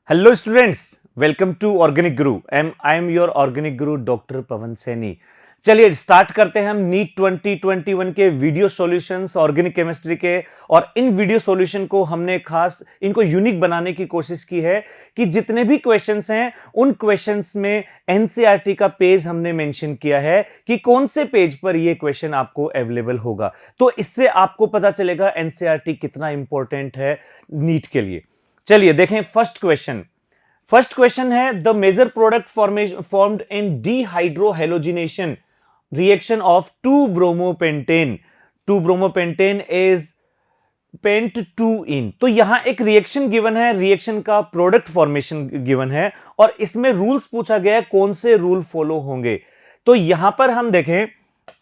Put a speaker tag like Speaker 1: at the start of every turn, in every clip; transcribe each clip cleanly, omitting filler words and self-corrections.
Speaker 1: Hello students, welcome to Organic Guru. I am your Organic Guru doctor Pavan Saini. चलिए start करते हैं हम NEET 2021 के वीडियो सॉल्यूशंस ऑर्गेनिक केमिस्ट्री के। और इन वीडियो सॉल्यूशन को हमने खास इनको यूनिक बनाने की कोशिश की है कि जितने भी क्वेश्चंस हैं उन क्वेश्चंस में एनसीईआरटी का पेज हमने मेंशन किया है कि कौन से पेज पर ये क्वेश्चन आपको अवेलेबल होगा। तो इससे आपको पता चलेगा एनसीईआरटी कितना इंपॉर्टेंट है नीट के लिए। चलिए देखें फर्स्ट क्वेश्चन है the major product formed in dehydrohalogenation reaction of 2-ब्रोमोपेंटेन। 2-ब्रोमोपेंटेन इज पेंट 2 इन। तो यहां एक रिएक्शन गिवन है, रिएक्शन का प्रोडक्ट फॉर्मेशन गिवन है और इसमें रूल्स पूछा गया है कौन से रूल फॉलो होंगे। तो यहां पर हम देखें,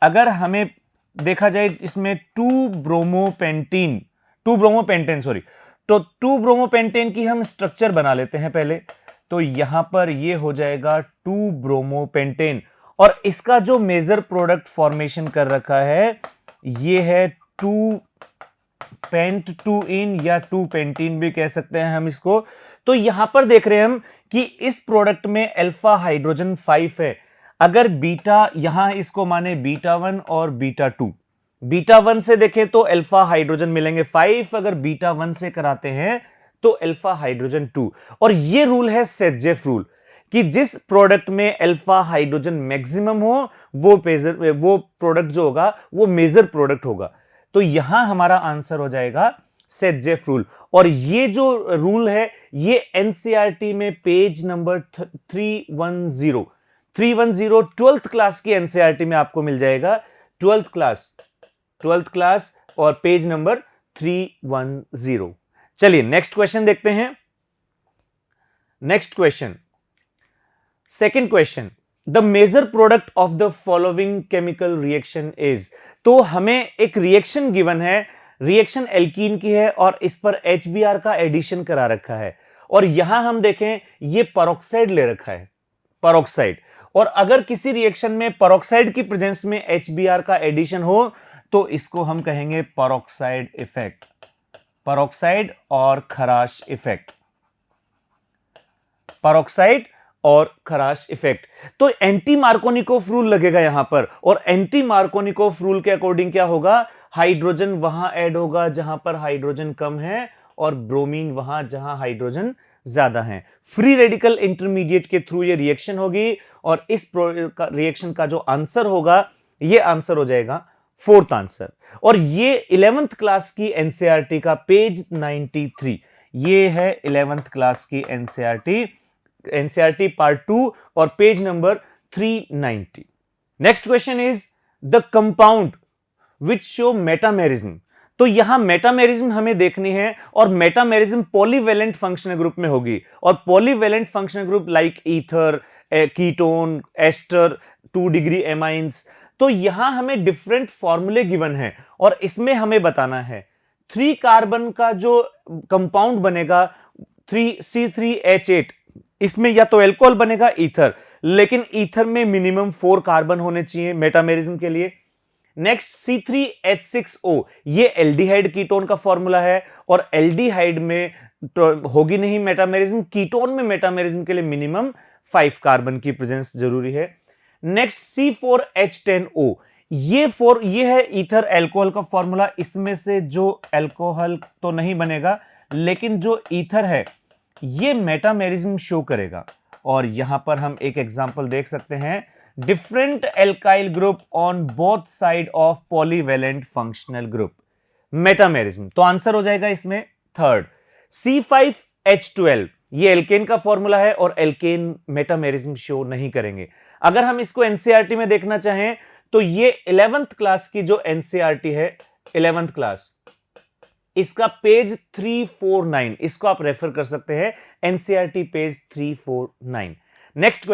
Speaker 1: अगर हमें देखा जाए इसमें 2-ब्रोमोपेंटेन सॉरी, तो 2-ब्रोमोपेंटेन की हम स्ट्रक्चर बना लेते हैं पहले। तो यहां पर ये हो जाएगा 2-ब्रोमोपेंटेन और इसका जो मेजर प्रोडक्ट फॉर्मेशन कर रखा है ये है 2-पेंट 2 इन या 2-पेंटीन भी कह सकते हैं हम इसको। तो यहां पर देख रहे हैं हम कि इस प्रोडक्ट में अल्फा हाइड्रोजन 5 है। अगर बीटा यहां इसको माने बीटा 1 और बीटा 2, बीटा 1 से देखें तो अल्फा हाइड्रोजन मिलेंगे 5, अगर बीटा 1 से कराते हैं तो अल्फा हाइड्रोजन 2। और ये रूल है सेजेफ रूल कि जिस प्रोडक्ट में अल्फा हाइड्रोजन मैक्सिमम हो वो प्रोडक्ट जो होगा वो मेजर प्रोडक्ट होगा। तो यहां हमारा आंसर हो जाएगा सेजेफ रूल। और ये जो रूल है ये एनसीईआरटी में पेज नंबर 310 ट्वेल्थ क्लास की एनसीईआरटी में आपको मिल जाएगा। ट्वेल्थ क्लास और पेज नंबर 310। चलिए नेक्स्ट क्वेश्चन देखते हैं। Next question, second question, the major product of the following chemical reaction is. तो हमें एक रिएक्शन गिवन है, रिएक्शन एल्कीन की है और इस पर HBr का एडिशन करा रखा है। और यहां हम देखें ये पेरोक्साइड ले रखा है, पेरोक्साइड। और अगर किसी रिएक्शन में पेरोक्साइड की प्रेजेंस में HBr का एडिशन हो तो इसको हम कहेंगे पेरोक्साइड इफेक्ट, पेरोक्साइड और खराश इफेक्ट, पेरोक्साइड और खराश इफेक्ट। तो एंटी मार्कोनिकोफ रूल लगेगा यहां पर। और एंटी मार्कोनिकोफ रूल के अकॉर्डिंग क्या होगा, हाइड्रोजन वहां ऐड होगा जहां पर हाइड्रोजन कम है और ब्रोमीन वहां जहां हाइड्रोजन ज्यादा है। फ्री रेडिकल इंटरमीडिएट के थ्रू ये रिएक्शन होगी और इस रिएक्शन का जो आंसर होगा ये आंसर हो जाएगा फोर्थ आंसर। और ये 11th क्लास की एनसीईआरटी का पेज 93, ये है 11th क्लास की एनसीईआरटी पार्ट 2 और page number 390। Next question is the compound which show metamerism. तो यहां मेटामेरिज्म हमें देखनी है और मेटामेरिज्म पॉलीवेलेंट फंक्शनल ग्रुप में होगी। और polyvalent functional group like ether, ketone, ester, 2 degree amines. तो यहां हमें डिफरेंट फॉर्मूले गिवन है और इसमें हमें बताना है 3 कार्बन का जो कंपाउंड बनेगा 3C3H8, इसमें या तो अल्कोहल बनेगा ईथर, लेकिन ईथर में मिनिमम 4 कार्बन होने चाहिए मेटामेरिज्म के लिए। नेक्स्ट C3H6O, ये एल्डिहाइड कीटोन का फॉर्मूला है और एल्डिहाइड में तो होगी नहीं मेटामेरिज्म, कीटोन में मेटामेरिज्म के लिए मिनिमम 5 कार्बन की प्रेजेंस जरूरी है। नेक्स्ट C4H10O, ये है ईथर अल्कोहल का फॉर्मूला। इसमें से जो अल्कोहल तो नहीं बनेगा लेकिन जो ईथर है ये मेटामेरिज्म शो करेगा। और यहां पर हम एक एग्जांपल देख सकते हैं, different alkyl group on both side of polyvalent functional group, metamerism. तो आंसर हो जाएगा इसमें थर्ड। C5H12, ये एल्केन का फॉर्मूला है और एल्केन मेटामेरिज्म शो नहीं करेंगे। अगर हम इसको एनसीईआरटी में देखना चाहें तो ये 11th क्लास की जो एनसीईआरटी है, 11th क्लास, इसका पेज 349, इसको आप रेफर कर सकते हैं, NCERT page 349। Next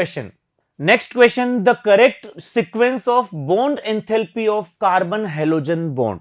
Speaker 1: question, the correct sequence of bond enthalpy of carbon halogen bond.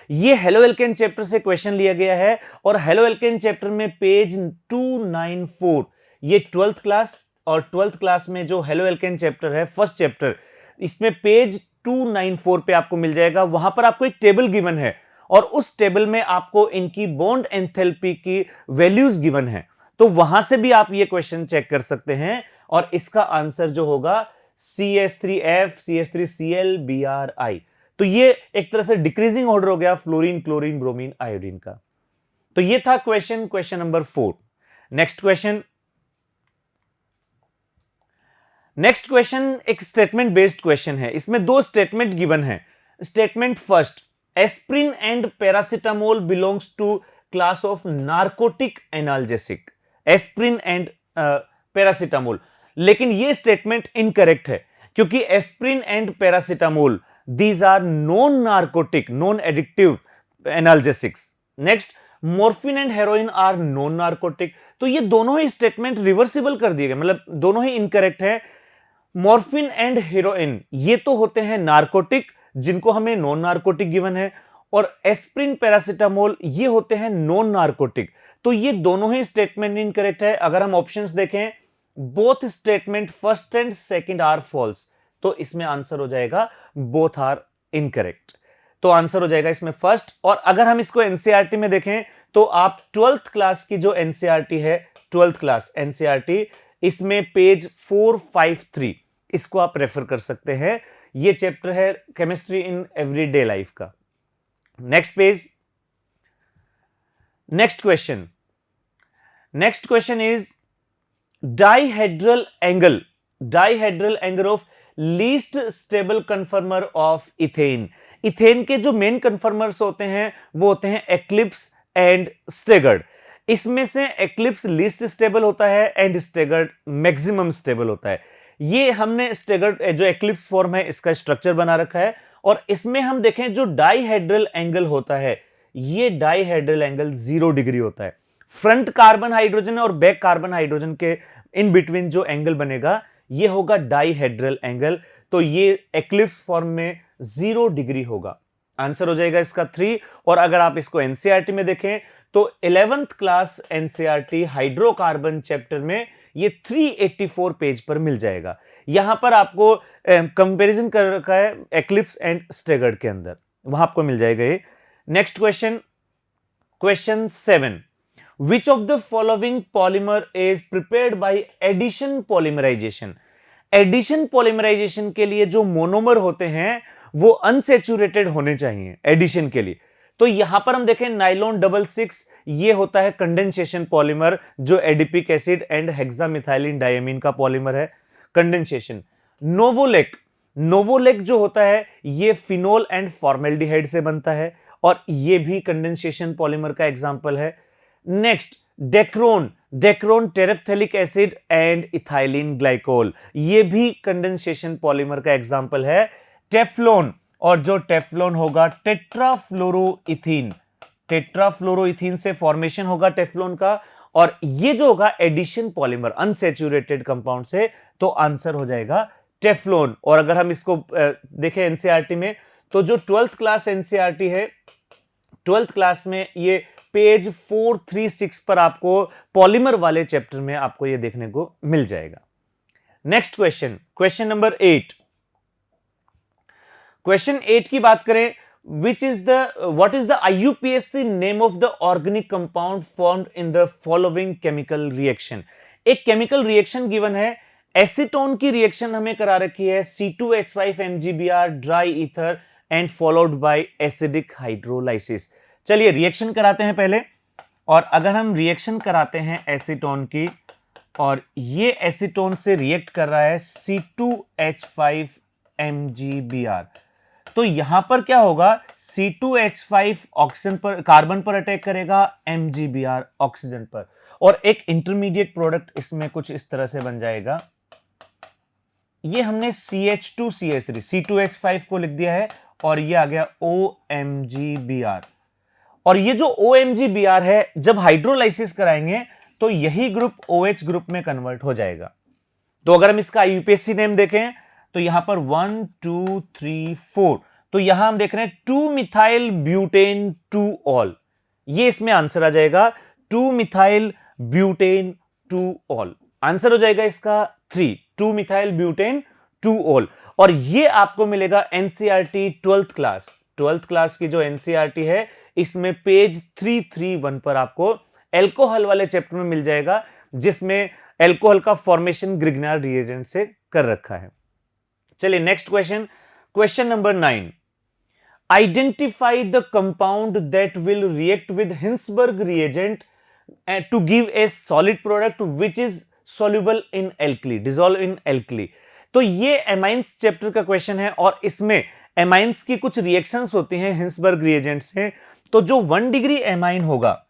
Speaker 1: ये हेलो एल्केन चैप्टर से क्वेश्चन लिया गया है और हेलो एल्केन चैप्टर में पेज 294, ये 12th क्लास और 12th क्लास में जो हेलो एल्केन चैप्टर है फर्स्ट चैप्टर, इसमें पेज 294 पे आपको मिल जाएगा। वहां पर आपको एक टेबल गिवन है और उस टेबल में आपको इनकी बॉन्ड एंथैल्पी की वैल्यूज गिवन है। तो वहां से भी आप ये क्वेश्चन चेक कर सकते हैं और इसका आंसर जो होगा CH3F CH3Cl Bri। तो ये एक तरह से डिक्रीजिंग ऑर्डर हो गया फ्लोरीन क्लोरीन ब्रोमीन आयोडीन का। तो ये था क्वेश्चन नंबर 4। नेक्स्ट क्वेश्चन एक स्टेटमेंट बेस्ड क्वेश्चन है। इसमें दो स्टेटमेंट गिवन है। Statement first, aspirin and paracetamol belongs to class of narcotic analgesic. Aspirin and paracetamol, लेकिन ये स्टेटमेंट इनकरेक्ट है क्योंकि aspirin and paracetamol these are non narcotic non addictive analgesics. Next, morphine and heroin are non narcotic. तो ये दोनों ही statement reversible कर दिए गए, मतलब दोनों ही इनकरेक्ट है। मॉर्फिन एंड हेरोइन ये तो होते हैं नार्कोटिक जिनको हमें नॉन नार्कोटिक गिवन है, और एस्प्रिन पैरासिटामोल ये होते हैं नॉन नार्कोटिक। तो ये दोनों ही स्टेटमेंट इनकरेक्ट है। अगर हम ऑप्शंस देखें, both statement first and second are false, तो इसमें आंसर हो जाएगा बोथ आर इनकरेक्ट। तो आंसर हो जाएगा इसमें फर्स्ट। और अगर हम इसको एनसीईआरटी में देखें तो आप 12th क्लास की जो एनसीईआरटी है, 12th क्लास एनसीईआरटी, इसमें पेज 453 इसको आप रेफर कर सकते हैं। ये चैप्टर है केमिस्ट्री इन एवरीडे लाइफ का। Next page, next question is dihedral angle of least stable कन्फर्मर of ethane. Ethane के जो मेन कन्फर्मर्स होते हैं वो होते हैं एक्लिप्स एंड स्टेगर्ड। इसमें से एक्लिप्स लीस्ट स्टेबल होता है एंड स्टेगर्ड मैक्सिमम स्टेबल होता है। ये हमने स्टेगर्ड जो एक्लिप्स फॉर्म है इसका स्ट्रक्चर बना रखा है। और इसमें हम देखें जो डाइहेड्रल एंगल होता है, ये डाइहेड्रल एंगल 0 डिग्री होता है। फ्रंट कार्बन हाइड्रोजन और बैक कार्बन हाइड्रोजन के इन बिटवीन जो एंगल बनेगा ये होगा डाइहेड्रल एंगल। तो ये एक्लिप्स फॉर्म में 0 डिग्री होगा। आंसर हो जाएगा इसका 3। और अगर आप इसको एनसीईआरटी में देखें तो 11th class NCERT hydrocarbon chapter में ये 384 पेज पर मिल जाएगा। यहां पर आपको कंपैरिजन कर रखा है एक्लिप्स एंड स्टेगर्ड के अंदर, वहां आपको मिल जाएगा ये। Next question 7, which of the following polymer is prepared by addition polymerisation. Addition polymerisation के लिए जो मोनोमर होते हैं वो अनसैचुरेटेड होने चाहिए एडिशन के लिए। तो यहां पर हम देखें नाइलॉन 66 ये होता है कंडेंसेशन पॉलीमर जो adipic acid and hexamethylene diamine का पॉलीमर है, कंडेंसेशन। नोवोलेक जो होता है ये फिनोल एंड फॉर्मेल्डिहाइड से बनता है और ये भी कंडेंसेशन पॉलीमर का एग्जांपल है। Next, Dacron terephthalic acid and ethylene glycol, ये भी कंडेंसेशन पॉलीमर का एग्जांपल है। टेफ्लॉन, और जो टेफ्लॉन होगा टेट्राफ्लोरोइथीन से फॉर्मेशन होगा टेफ्लॉन का। और ये जो होगा एडिशन पॉलीमर अनसैचुरेटेड कंपाउंड से, तो आंसर हो जाएगा टेफ्लॉन। और अगर हम इसको देखें एनसीईआरटी में तो जो 12th क्लास एनसीईआरटी है, 12th क्लास में ये पेज 436 पर आपको पॉलीमर वाले चैप्टर में आपको ये देखने को मिल जाएगा। Next question number 8। क्वेश्चन 8 की बात करें, what is the IUPAC name of the organic compound formed in the following chemical reaction। एक केमिकल रिएक्शन गिवन है, एसीटोन की रिएक्शन हमें करा रखी है C2H5MgBr dry ether and followed by acidic hydrolysis. चलिए रिएक्शन कराते हैं पहले। और अगर हम रिएक्शन कराते हैं एसीटोन की और ये एसीटोन से रिएक्ट कर रहा है C2H5MgBr, तो यहां पर क्या होगा, C2H5 ऑक्सीजन पर कार्बन पर अटैक करेगा, MgBr ऑक्सीजन पर, और एक इंटरमीडिएट प्रोडक्ट इसमें कुछ इस तरह से बन जाएगा। ये हमने CH2CH3 C2H5 को लिख दिया है और ये आ गया OMgBr। और ये जो OMgBr है जब हाइड्रोलाइसिस कराएंगे तो यही ग्रुप OH ग्रुप में कन्वर्ट हो जाएगा। तो अगर हम इसका IUPAC नेम देखें तो यहां पर 1 2 3 4, तो यहां हम देख रहे हैं 2-मिथाइल ब्यूटेन 2-ऑल, ये इसमें आंसर आ जाएगा 2-मिथाइल ब्यूटेन 2-ऑल। आंसर हो जाएगा इसका 3, 2-मिथाइल ब्यूटेन 2-ऑल। और ये आपको मिलेगा एनसीईआरटी 12th क्लास की जो एनसीईआरटी है इसमें पेज 331 पर आपको एल्कोहल वाले चैप्टर में मिल जाएगा, जिसमें एल्कोहल का फॉर्मेशन ग्रिग्नार्ड रिएजेंट से कर रखा है। चलिए next question, question number 9, identify the compound that will react with Hinsberg reagent to give a solid product which is soluble in alkali, dissolve in alkali. तो ये एमाइंस चैप्टर का question है और इसमें एमाइंस की कुछ रिएक्शंस होती हैं हिंसबर्ग रिएजेंट से। तो जो 1 डिग्री एमाइन होगा,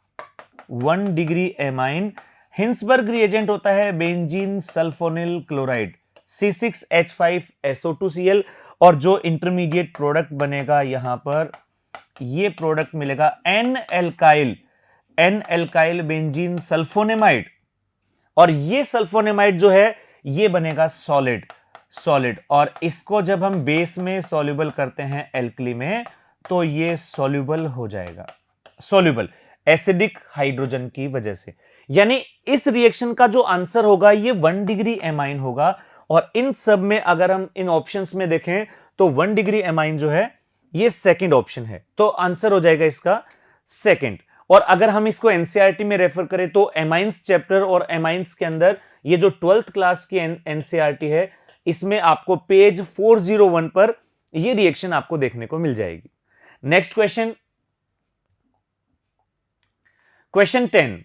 Speaker 1: 1 डिग्री एमाइन हिंसबर्ग रिएजेंट होता है बेंजीन सल्फोनिल क्लोराइड C6H5SO2Cl, और जो इंटरमीडिएट प्रोडक्ट बनेगा यहां पर ये प्रोडक्ट मिलेगा एन एल्काइल बेंजीन सल्फोनेमाइड, और ये सल्फोनेमाइड जो है ये बनेगा सॉलिड, और इसको जब हम बेस में सॉल्युबल करते हैं एल्कली में तो ये सॉल्युबल हो जाएगा, सॉल्युबल एसिडिक हाइड्रोजन की वजह से। यानी इस रिएक्शन का जो आंसर होगा ये 1 डिग्री एमाइन होगा, और इन सब में अगर हम इन ऑप्शंस में देखें तो 1 डिग्री एमाइन जो है ये सेकंड ऑप्शन है, तो आंसर हो जाएगा इसका सेकंड। और अगर हम इसको एनसीईआरटी में रेफर करें तो एमाइंस चैप्टर और एमाइंस के अंदर ये जो 12th क्लास की एनसीईआरटी है इसमें आपको पेज 401 पर ये रिएक्शन आपको देखने को मिल जाएगी। नेक्स्ट क्वेश्चन, क्वेश्चन 10,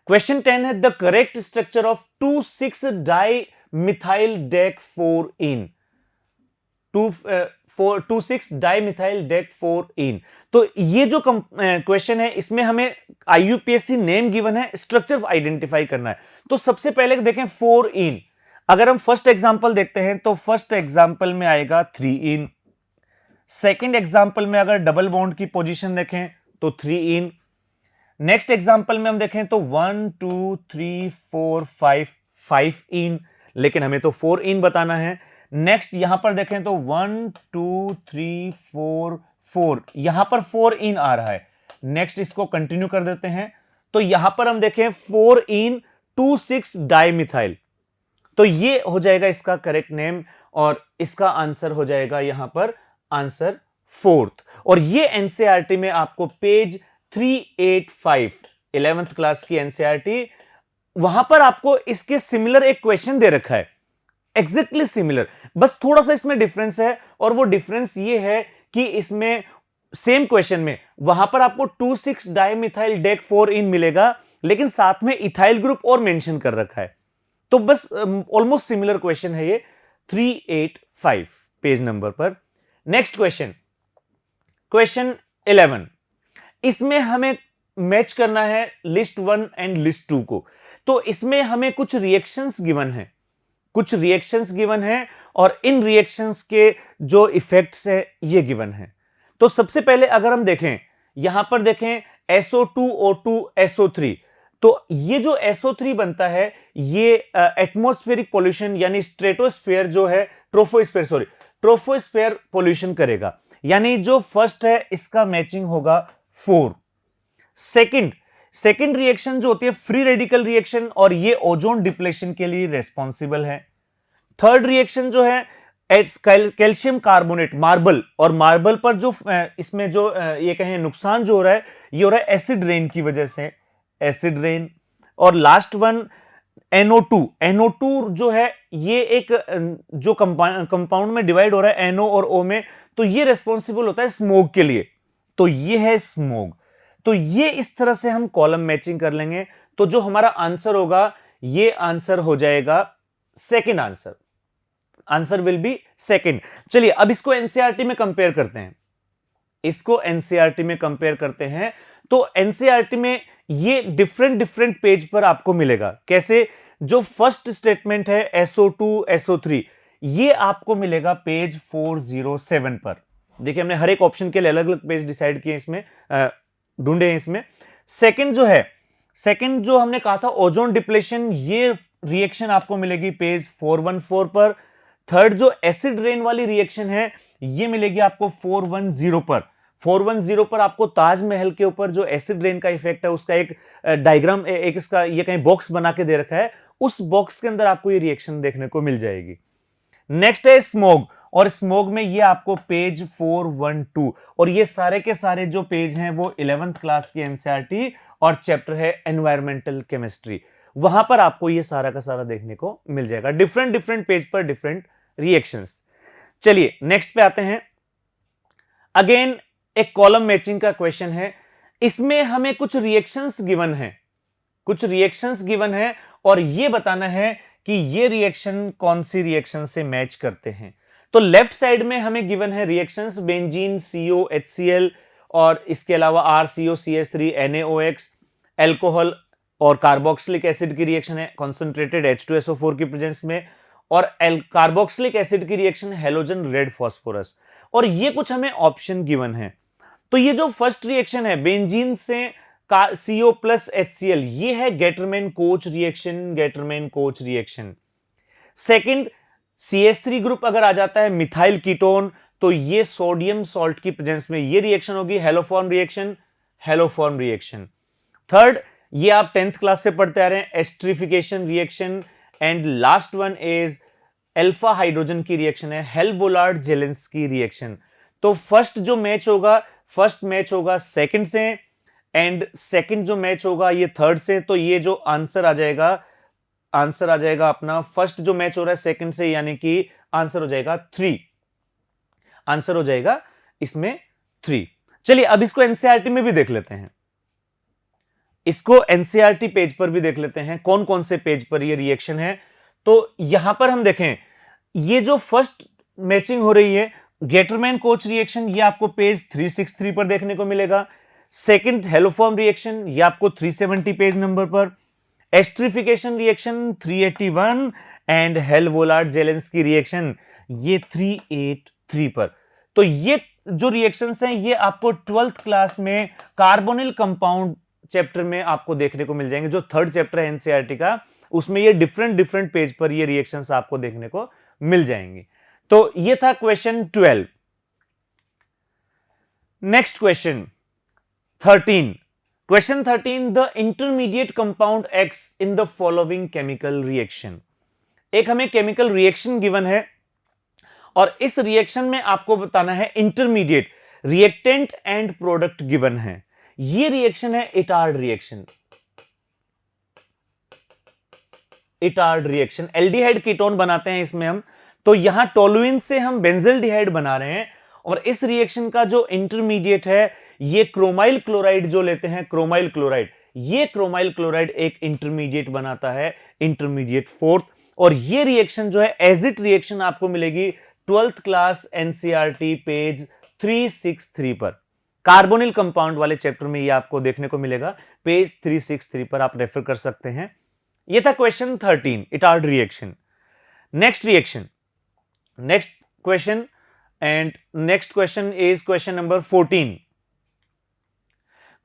Speaker 1: क्वेश्चन 10 है द करेक्ट स्ट्रक्चर ऑफ 2,6-डाइमिथाइल-DEC-4-इन, 2,6-डाइमिथाइल-DEC-4-इन। तो ये जो क्वेश्चन है इसमें हमें आईयूपीएससी नेम गिवन है, स्ट्रक्चर आइडेंटिफाई करना है। तो सबसे पहले देखें 4-इन, अगर हम फर्स्ट एग्जांपल देखते हैं तो फर्स्ट एग्जांपल में आएगा 3-इन, सेकंड एग्जांपल में अगर डबल बॉन्ड की पोजीशन देखें तो 3-इन, नेक्स्ट एग्जांपल में हम देखें तो 1 2 3 4 5-इन, लेकिन हमें तो 4-इन बताना है। नेक्स्ट यहां पर देखें तो 1 2 3 4 यहां पर 4-इन आ रहा है। नेक्स्ट इसको कंटिन्यू कर देते हैं, तो यहां पर हम देखें 4-इन 2,6-डाइमिथाइल, तो ये हो जाएगा इसका करेक्ट नेम, और इसका आंसर हो जाएगा यहां पर आंसर 4th। और ये एनसीईआरटी में आपको पेज 385 11th क्लास की एनसीईआरटी, वहां पर आपको इसके सिमिलर एक क्वेश्चन दे रखा है, एग्जैक्टली सिमिलर, बस थोड़ा सा इसमें डिफरेंस है, और वो डिफरेंस ये है कि इसमें सेम क्वेश्चन में वहां पर आपको 2,6-डाइमिथाइल-DEC-4-इन मिलेगा, लेकिन साथ में इथाइल ग्रुप और मेंशन कर रखा है। तो बस ऑलमोस्ट सिमिलर क्वेश्चन है ये 385 पेज नंबर पर। नेक्स्ट क्वेश्चन, क्वेश्चन 11, इसमें हमें मैच करना है लिस्ट 1 एंड लिस्ट 2 को। तो इसमें हमें कुछ रिएक्शंस गिवन है, और इन रिएक्शंस के जो इफेक्ट्स है ये गिवन है। तो सबसे पहले अगर हम देखें, यहां पर देखें SO2O2SO3, तो ये जो SO3 बनता है ये एटमॉस्फेरिक पोल्यूशन यानी स्ट्रेटोस्फेयर जो है ट्रोफोस्फेयर पोल्यूशन करेगा, यानी जो फर्स्ट है इसका मैचिंग होगा 4। सेकंड रिएक्शन जो होती है फ्री रेडिकल रिएक्शन, और ये ओजोन डिप्लेशन के लिए रेस्पॉन्सिबल है। थर्ड रिएक्शन जो है कैल्शियम कार्बोनेट मार्बल, और मार्बल पर जो इसमें जो ये कहें नुकसान जो हो रहा है ये हो रहा है एसिड रेन की वजह से, एसिड रेन। और लास्ट वन NO2 जो है ये एक जो कंपाउंड में डिवाइड हो रहा है NO और O में, तो ये रेस्पॉन्सिबल होता है स्मोक के लिए, तो ये है स्मोक। तो ये इस तरह से हम कॉलम मैचिंग कर लेंगे, तो जो हमारा आंसर होगा ये आंसर हो जाएगा second answer will be second. चलिए अब इसको एनसीईआरटी में कंपेयर करते हैं, तो एनसीईआरटी में ये डिफरेंट पेज पर आपको मिलेगा। कैसे? जो फर्स्ट स्टेटमेंट है SO2SO3 ये आपको मिलेगा पेज 407 पर। देखिए हमने हर एक ऑप्शन के लिए अलग अलग पेज डिसाइड किए, इसमें ढूंढे हैं इसमें। सेकंड जो हमने कहा था ओजोन डिप्लेशन, ये रिएक्शन आपको मिलेगी पेज 414 पर। थर्ड जो एसिड रेन वाली रिएक्शन है ये मिलेगी आपको 410 पर। 410 पर आपको ताजमहल के ऊपर जो एसिड रेन का इफेक्ट है उसका एक डायग्राम, एक इसका ये कहीं बॉक्स बना के दे रखा है, उस बॉक्स के अंदर आपको ये रिएक्शन देखने को मिल जाएगी। नेक्स्ट है स्मोग, और स्मोग में ये आपको पेज 412, और ये सारे के सारे जो पेज हैं वो 11th क्लास की एनसीईआरटी और चैप्टर है एनवायरमेंटल केमिस्ट्री। वहां पर आपको ये सारा का सारा देखने को मिल जाएगा, डिफरेंट डिफरेंट पेज पर डिफरेंट रिएक्शंस। चलिए नेक्स्ट पे आते हैं। अगेन एक कॉलम मैचिंग का क्वेश्चन है। इसमें हमें कुछ रिएक्शंस गिवन है, कुछ रिएक्शंस गिवन है और ये बताना है कि ये रिएक्शन कौन सी रिएक्शन से मैच करते हैं। तो लेफ्ट साइड में हमें गिवन है रिएक्शंस बेंजीन CO HCl और इसके अलावा RCO CH3 NaOH, एल्कोहल और कार्बोक्सिलिक एसिड की रिएक्शन है कॉन्सेंट्रेटेड H2SO4 की प्रेजेंस में, और कार्बोक्सिलिक एसिड की रिएक्शन हैलोजन रेड फास्फोरस। और ये कुछ हमें ऑप्शन गिवन है। तो ये जो फर्स्ट रिएक्शन है बेंजीन से CO प्लस HCl, ये है Gattermann coach reaction, Gattermann coach reaction. Second CH3 group अगर आ जाता है मिथाइल कीटोन, तो ये सोडियम सॉल्ट की प्रेजेंस में ये रिएक्शन होगी haloform reaction, haloform reaction. Third, ये आप 10th क्लास से पढ़ते आ रहे हैं, esterification reaction. And last one is alpha hydrogen की रिएक्शन है हेल्वोलार्ड जेलेंस्की रिएक्शन। तो फर्स्ट जो मैच होगा, फर्स्ट मैच होगा सेकंड से, एंड सेकंड जो मैच होगा ये थर्ड से। तो ये जो आंसर आ जाएगा, आंसर आ जाएगा अपना, फर्स्ट जो मैच हो रहा है सेकंड से, यानी कि आंसर हो जाएगा 3, आंसर हो जाएगा इसमें 3। चलिए अब इसको एनसीईआरटी में भी देख लेते हैं, इसको एनसीईआरटी पेज पर भी देख लेते हैं कौन कौन से पेज पर ये रिएक्शन है। तो यहां पर हम देखें, ये जो फर्स्ट मैचिंग हो रही है गेटरमैन कोच रिएक्शन, ये आपको पेज 363 पर देखने को मिलेगा। सेकंड हेलोफॉर्म रिएक्शन, ये आपको 370 पेज नंबर पर। Esterification reaction 381 and Hell Volhard Zelinsky reaction ये 383 पर। तो ये जो रिएक्शंस हैं ये आपको 12th क्लास में कार्बोनिल कंपाउंड चैप्टर में आपको देखने को मिल जाएंगे, जो थर्ड चैप्टर है एनसीईआरटी का, उसमें ये डिफरेंट डिफरेंट पेज पर ये रिएक्शंस आपको देखने को मिल जाएंगे। तो ये था question 12। Next question 13। Question 13, the intermediate compound x in the following chemical reaction. एक हमें केमिकल रिएक्शन गिवन है और इस रिएक्शन में आपको बताना है intermediate reactant and product given है। ये रिएक्शन है Etard reaction, Etard reaction, aldehyde ketone बनाते हैं इसमें हम। तो यहां टोलुइन से हम बेंजल्डिहाइड बना रहे हैं और इस रिएक्शन का जो इंटरमीडिएट है ये क्रोमाइल क्लोराइड जो लेते हैं, क्रोमाइल क्लोराइड, ये क्रोमाइल क्लोराइड एक इंटरमीडिएट बनाता है, इंटरमीडिएट फोर्थ। और ये रिएक्शन जो है एजिट रिएक्शन आपको मिलेगी 12th क्लास एनसीईआरटी पेज 363 पर। कार्बोनिल कंपाउंड वाले चैप्टर में ये आपको देखने को मिलेगा, पेज 363 पर आप रेफर कर सकते हैं। ये था question 13, Etard reaction. Next reaction, next question, and next question is question number 14।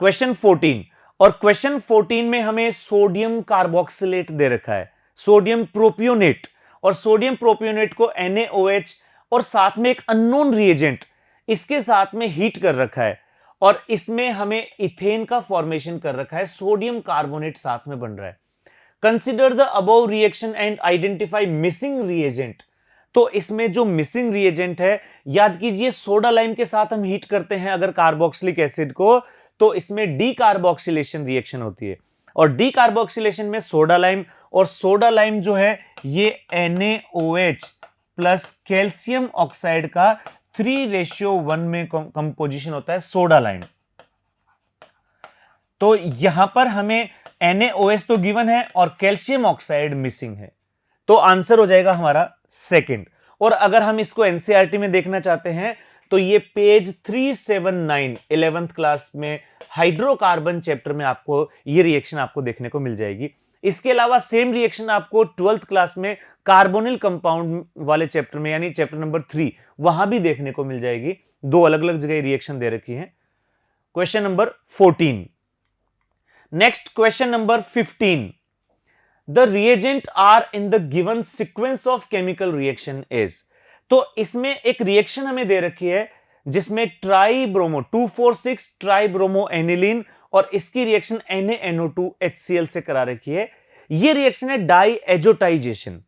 Speaker 1: Question 14, और क्वेश्चन 14 में हमें सोडियम कार्बोक्सिलेट दे रखा है, सोडियम प्रोपियोनेट, और सोडियम प्रोपियोनेट को NaOH और साथ में एक अननोन रिएजेंट इसके साथ में हीट कर रखा है और इसमें हमें इथेन का फॉर्मेशन कर रखा है, सोडियम कार्बोनेट साथ में बन रहा है। Consider the above reaction and identify missing reagent. तो इसमें जो मिसिंग रिएजेंट है, याद कीजिए सोडा लाइम के साथ हम हीट करते हैं अगर कार्बोक्सिलिक एसिड को, तो इसमें डीकार्बोक्सिलेशन रिएक्शन होती है और डीकार्बोक्सिलेशन में सोडा लाइम, और सोडा लाइम जो है ये NaOH प्लस कैल्शियम ऑक्साइड का 3:1 में कंपोजिशन होता है सोडा लाइम। तो यहां पर हमें NaOH तो गिवन है और कैल्शियम ऑक्साइड मिसिंग है, तो आंसर हो जाएगा हमारा सेकंड। और अगर हम इसको एनसीईआरटी में देखना चाहते हैं तो ये पेज 379 11th क्लास में हाइड्रोकार्बन चैप्टर में आपको ये रिएक्शन आपको देखने को मिल जाएगी। इसके अलावा सेम रिएक्शन आपको 12th क्लास में कार्बोनिल कंपाउंड वाले चैप्टर में, यानी चैप्टर नंबर 3, वहां भी देखने को मिल जाएगी। दो अलग अलग जगह रिएक्शन दे रखी है। Question number 14। Next question number 15, the reagent are in the given sequence of chemical reaction is. तो इसमें एक रिएक्शन हमें दे रखी है जिसमें ट्राइब्रोमो 2,4,6 ट्राइब्रोमो एनिलीन और इसकी रिएक्शन NaNO2 HCl से करा रखी है। ये रिएक्शन है डाई एजोटाइजेशन,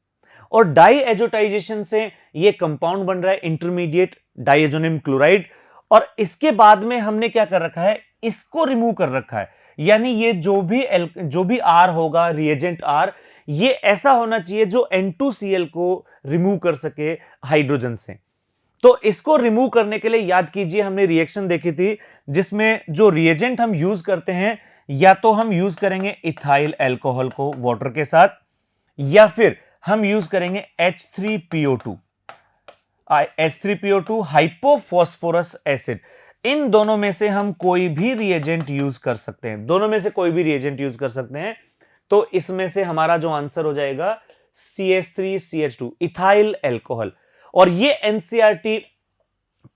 Speaker 1: और डाई एजोटाइजेशन से ये कंपाउंड बन रहा है इंटरमीडिएट डाइएजोनियम क्लोराइड। और इसके बाद में हमने क्या कर रखा है, इसको रिमूव कर रखा है, यानी ये जो भी R होगा, रिएजेंट R, ये ऐसा होना चाहिए जो N2Cl को रिमूव कर सके हाइड्रोजन से। तो इसको रिमूव करने के लिए याद कीजिए हमने रिएक्शन देखी थी जिसमें जो रिएजेंट हम यूज करते हैं, या तो हम यूज करेंगे इथाइल अल्कोहल को वाटर के साथ, या फिर हम यूज करेंगे H3PO2 हाइपोफॉस्फोरस एसिड। इन दोनों में से हम कोई भी रिएजेंट यूज कर सकते हैं, दोनों में से कोई भी रिएजेंट यूज कर सकते हैं। तो इसमें से हमारा जो आंसर हो जाएगा CH3CH2 इथाइल अल्कोहल। और ये एनसीईआरटी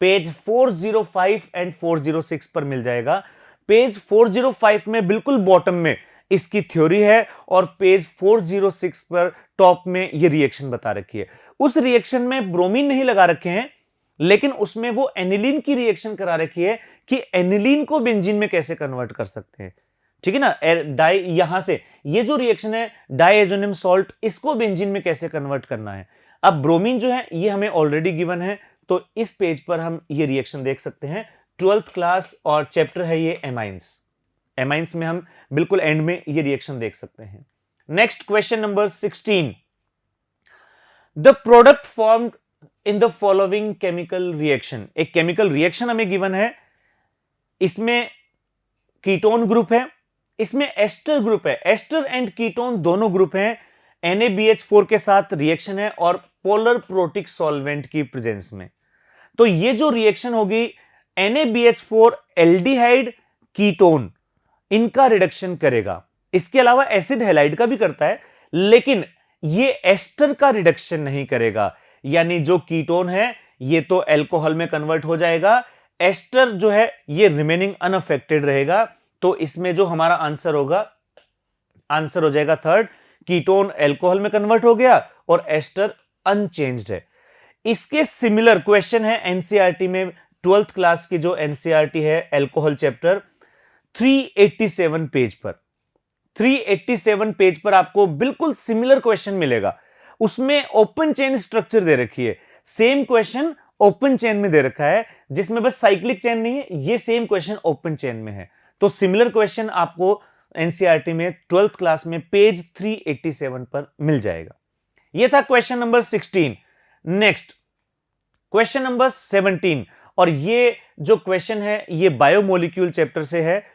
Speaker 1: पेज 405 एंड 406 पर मिल जाएगा। पेज 405 में बिल्कुल बॉटम में इसकी थ्योरी है और पेज 406 पर टॉप में ये रिएक्शन बता रखी है। उस रिएक्शन में ब्रोमीन नहीं लगा रखे हैं, लेकिन उसमें वो एनिलीन की रिएक्शन करा रखी है कि एनिलीन को बेंजीन में कैसे कन्वर्ट कर सकते हैं। ठीक है ना, डाई यहां से ये जो रिएक्शन है डाइएजोनियम सॉल्ट, इसको बेंजीन में कैसे कन्वर्ट करना है। अब ब्रोमीन जो है ये हमें ऑलरेडी गिवन है, तो इस पेज पर हम ये रिएक्शन देख सकते हैं। 12th क्लास और चैप्टर है ये एमाइंस। एमाइंस में हम बिल्कुल एंड में ये रिएक्शन देख सकते हैं। Next question number 16, the product formed in the following chemical reaction. एक केमिकल रिएक्शन हमें गिवन है, इसमें कीटोन ग्रुप है, इसमें एस्टर ग्रुप है, एस्टर एंड कीटोन दोनों ग्रुप हैं, NaBH4 के साथ रिएक्शन है और पोलर प्रोटिक सॉल्वेंट की प्रेजेंस में। तो ये जो रिएक्शन होगी NaBH4 एल्डिहाइड कीटोन इनका रिडक्शन करेगा। इसके अलावा एसिड हैलाइड का भी करता है, लेकिन ये एस्टर का रिडक्शन नहीं करेगा। यानी जो कीटोन है ये तो अल्कोहल में कन्वर्ट हो जाएगा, एस्टर जो है ये रिमेनिंग अनअफेक्टेड रहेगा। तो इसमें जो हमारा आंसर होगा, आंसर हो जाएगा थर्ड, कीटोन अल्कोहल में कन्वर्ट हो गया और एस्टर अनचेंज्ड है। इसके सिमिलर क्वेश्चन है एनसीईआरटी में, 12th क्लास की जो एनसीईआरटी है अल्कोहल चैप्टर 387 पेज पर। 387 पेज पर आपको बिल्कुल सिमिलर क्वेश्चन मिलेगा। उसमें ओपन चेन स्ट्रक्चर दे रखी है, सेम क्वेश्चन ओपन चेन में दे रखा है, जिसमें बस साइक्लिक चेन नहीं है, ये सेम क्वेश्चन ओपन चेन में है। तो सिमिलर क्वेश्चन आपको एनसीईआरटी में 12th क्लास में पेज 387 पर मिल जाएगा। यह था question number 16। Next question number 17, और ये जो क्वेश्चन है ये बायोमोलिक्यूल चैप्टर से है।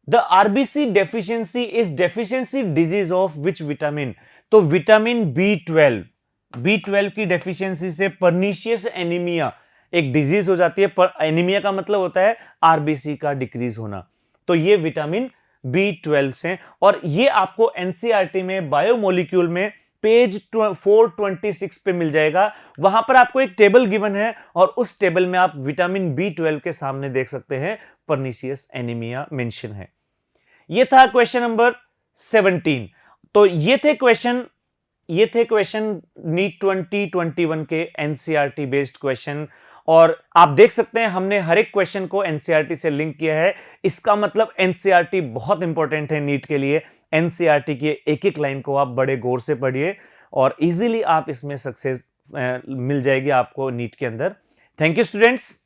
Speaker 1: The RBC deficiency is deficiency disease of which vitamin. तो विटामिन B12 की डेफिशिएंसी से पर्निशियस एनीमिया एक डिजीज हो जाती है। पर एनीमिया का मतलब होता है आरबीसी का डिक्रीज होना। तो ये विटामिन B12 से, और ये आपको एनसीईआरटी में बायोमोलिक्यूल में पेज 426 पे मिल जाएगा। वहां पर आपको एक टेबल गिवन है और उस टेबल में आप विटामिन B12 के सामने देख सकते हैं पर्निशियस एनीमिया मेंशन है। ये था क्वेश्चन नंबर 17। तो ये थे क्वेश्चन नीट 2021 के एनसीईआरटी बेस्ड क्वेश्चन। और आप देख सकते हैं हमने हर एक क्वेश्चन को एनसीईआरटी से लिंक किया है। इसका मतलब एनसीईआरटी बहुत इंपॉर्टेंट है नीट के लिए। एनसीईआरटी की एक एक लाइन को आप बड़े गौर से पढ़िए और इजीली आप इसमें सक्सेस मिल जाएगी आपको नीट के अंदर। Thank you students.